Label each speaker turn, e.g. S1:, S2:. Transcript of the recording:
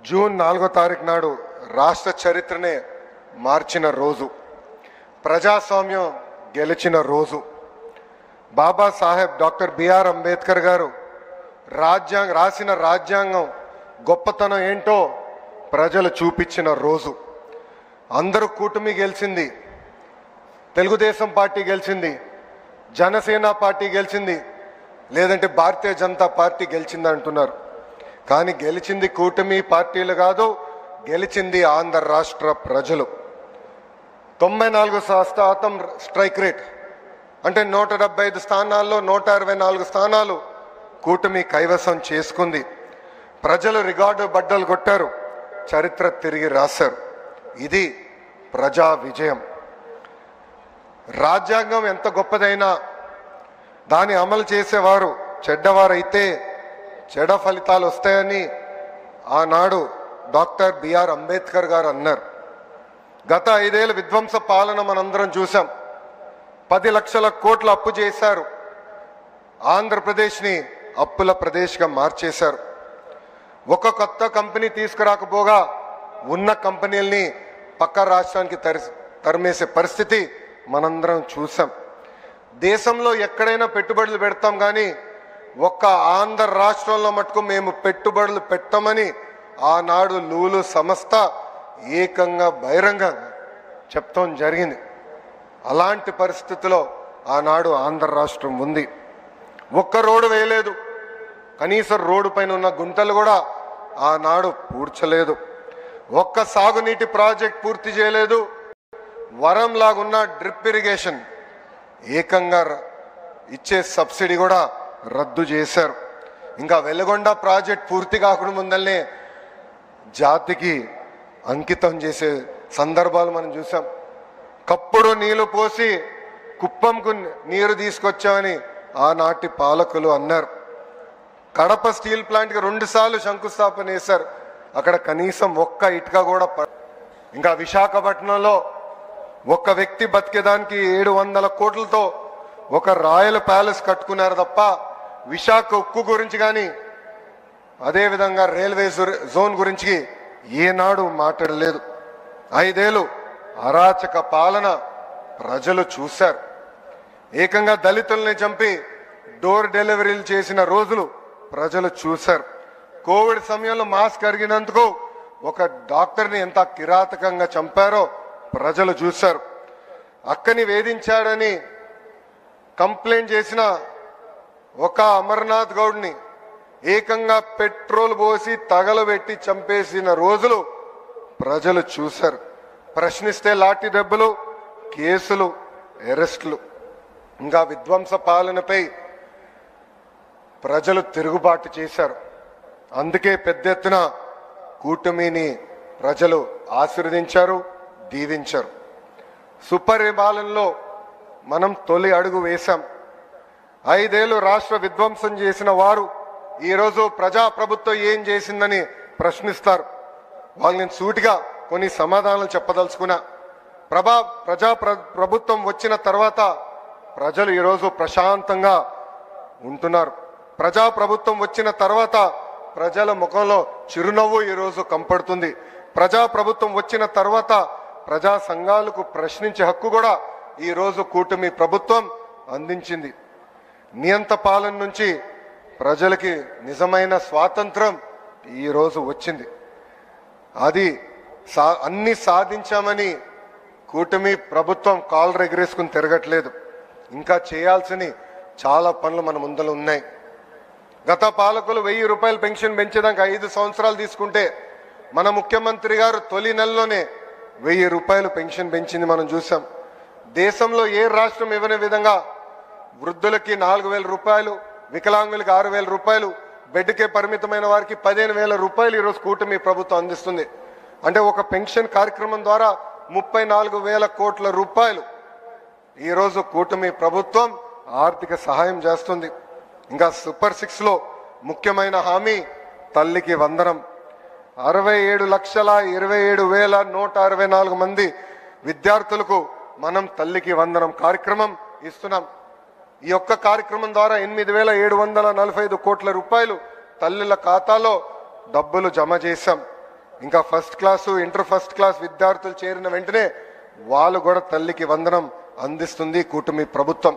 S1: June 4వ తారీఖు నాడు రాష్ట్ర చరిత్రనే మార్చిన రోజు, ప్రజాస్వామ్యం గెలిచిన రోజు. బాబాసాహెబ్ డాక్టర్ బిఆర్ అంబేద్కర్ గారు రాసిన రాజ్యాంగం గొప్పతనం ఏంటో ప్రజలు చూపించిన రోజు. అందరూ కూటమి గెలిచింది, తెలుగుదేశం పార్టీ గెలిచింది, జనసేన పార్టీ గెలిచింది, లేదంటే భారతీయ జనతా పార్టీ గెలిచింది అంటున్నారు. కానీ గెలిచింది కూటమి పార్టీలు కాదు, గెలిచింది ఆంధ్ర రాష్ట్ర ప్రజలు. 94% స్ట్రైక్ రేట్ అంటే 175 స్థానాల్లో 124 స్థానాలు కూటమి కైవసం చేసుకుంది. ప్రజలు రికార్డు బద్దలు కొట్టారు, చరిత్ర తిరిగి రాశారు. ఇది ప్రజా విజయం. రాజ్యాంగం ఎంత గొప్పదైనా దాన్ని అమలు చేసేవారు చెడ్డవారైతే చెడ్డ ఫలితాలు వస్తాయని ఆనాడు డాక్టర్ బిఆర్ అంబేద్కర్ గారు అన్నారు. గత 5 ఏళ్ళ విధ్వంస పాలన మనందరం చూసాం. 10 లక్షల కోట్ల అప్పు చేశారు, ఆంధ్రప్రదేశ్ని అప్పుల ప్రదేశ్గా మార్చేశారు. ఒక కొత్త కంపెనీ తీసుకురాకపోగా ఉన్న కంపెనీల్ని పక్క రాష్ట్రానికి తరిమేసే పరిస్థితి మనందరం చూసాం. దేశంలో ఎక్కడైనా పెట్టుబడులు పెడతాం కానీ ఒక్క ఆంధ్ర రాష్ట్రంలో మటుకు మేము పెట్టుబడులు పెట్టమని ఆనాడు లూలు సంస్థ ఏకంగా బహిరంగంగా చెప్తాం జరిగింది. అలాంటి పరిస్థితిలో ఆనాడు ఆంధ్ర రాష్ట్రం ఉంది. ఒక్క రోడ్డు వేయలేదు, కనీసం రోడ్డు పైన ఉన్న గుంటలు కూడా ఆనాడు పూడ్చలేదు. ఒక్క సాగునీటి ప్రాజెక్ట్ పూర్తి చేయలేదు. వరం లాగున్న డ్రిప్ ఇరిగేషన్ ఏకంగా ఇచ్చే సబ్సిడీ కూడా రద్దు చేశారు. ఇంకా వెలుగొండ ప్రాజెక్ట్ పూర్తి కాకుండా ముందల్నే జాతికి అంకితం చేసే సందర్భాలు మనం చూసాం. కప్పుడు నీళ్లు పోసి కుప్పంకు నీరు తీసుకొచ్చామని ఆనాటి పాలకులు అన్నారు. కడప స్టీల్ ప్లాంట్కి 2 సార్లు శంకుస్థాపన చేశారు, అక్కడ కనీసం ఒక్క ఇటుక కూడా ఇంకా విశాఖపట్నంలో ఒక వ్యక్తి బతికేదానికి 700 కోట్లతో ఒక రాయల్ ప్యాలెస్ కట్టుకున్నారు తప్ప విశాఖ ఉక్కు గురించి కానీ అదేవిధంగా రైల్వే జోన్ గురించి ఏనాడు మాట్లాడలేదు. 5 ఏళ్ళు అరాచక పాలన ప్రజలు చూశారు. ఏకంగా దళితుల్ని చంపి డోర్ డెలివరీలు చేసిన రోజులు ప్రజలు చూశారు. కోవిడ్ సమయంలో మాస్క్ అరిగినందుకు ఒక డాక్టర్ని ఎంత కిరాతకంగా చంపారో ప్రజలు చూశారు. అక్కని వేధించాడని కంప్లైంట్ చేసిన ఒక అమర్నాథ్ గౌడ్ని ఏకంగా పెట్రోల్ పోసి తగలబెట్టి చంపేసిన రోజులు ప్రజలు చూశారు. ప్రశ్నిస్తే లాఠీ దెబ్బలు, కేసులు, అరెస్టులు. ఇంకా విధ్వంస పాలనపై ప్రజలు తిరుగుబాటు చేశారు. అందుకే పెద్ద ఎత్తున కూటమిని ప్రజలు ఆశీర్వదించారు, దీవించారు. సుపరిపాలనలో మనం తొలి అడుగు వేశాం. 5 ఏళ్ళు రాష్ట్ర విధ్వంసం చేసిన వారు ఈరోజు ప్రజాప్రభుత్వం ఏం చేసిందని ప్రశ్నిస్తారు. వాళ్ళని సూటిగా కొన్ని సమాధానాలు చెప్పదలుచుకున్నా. ప్రభుత్వం వచ్చిన తర్వాత ప్రజలు ఈరోజు ప్రశాంతంగా ఉంటున్నారు. ప్రజాప్రభుత్వం వచ్చిన తర్వాత ప్రజల ముఖంలో చిరునవ్వు ఈరోజు కంపడుతుంది. ప్రజాప్రభుత్వం వచ్చిన తర్వాత ప్రజా సంఘాలకు ప్రశ్నించే హక్కు కూడా ఈరోజు కూటమి ప్రభుత్వం అందించింది. నియంత పాలన నుంచి ప్రజలకి నిజమైన స్వాతంత్రం ఈరోజు వచ్చింది. అది అన్ని సాధించామని కూటమి ప్రభుత్వం కాళ్ళు ఎగరేసుకుని తిరగట్లేదు. ఇంకా చేయాల్సిన చాలా పనులు మన ముందర ఉన్నాయి. గత పాలకులు 1000 రూపాయలు పెన్షన్ పెంచేదానికి 5 సంవత్సరాలు తీసుకుంటే మన ముఖ్యమంత్రి గారు తొలి నెలలోనే 1000 రూపాయలు పెన్షన్ పెంచింది మనం చూసాం. దేశంలో ఏ రాష్ట్రం ఇవ్వని విధంగా వృద్ధులకి 4000 రూపాయలు, వికలాంగులకి 6000 రూపాయలు, బెడ్కే పరిమితమైన వారికి 15000 రూపాయలు ఈరోజు కూటమి ప్రభుత్వం అందిస్తుంది. అంటే ఒక పెన్షన్ కార్యక్రమం ద్వారా 34,000 కోట్ల రూపాయలు ఈరోజు కూటమి ప్రభుత్వం ఆర్థిక సహాయం చేస్తుంది. ఇంకా సూపర్ 6లో ముఖ్యమైన హామీ తల్లికి వందనం. 67,27,164 మంది విద్యార్థులకు మనం తల్లికి వందనం కార్యక్రమం ఇస్తున్నాం. ఈ యొక్క కార్యక్రమం ద్వారా 8,745 కోట్ల రూపాయలు తల్లుల ఖాతాలో డబ్బులు జమ చేశాం. ఇంకా first class inter first class విద్యార్థులు చేరిన వెంటనే వాళ్ళు కూడా తల్లికి వందనం అందిస్తుంది కూటమి ప్రభుత్వం.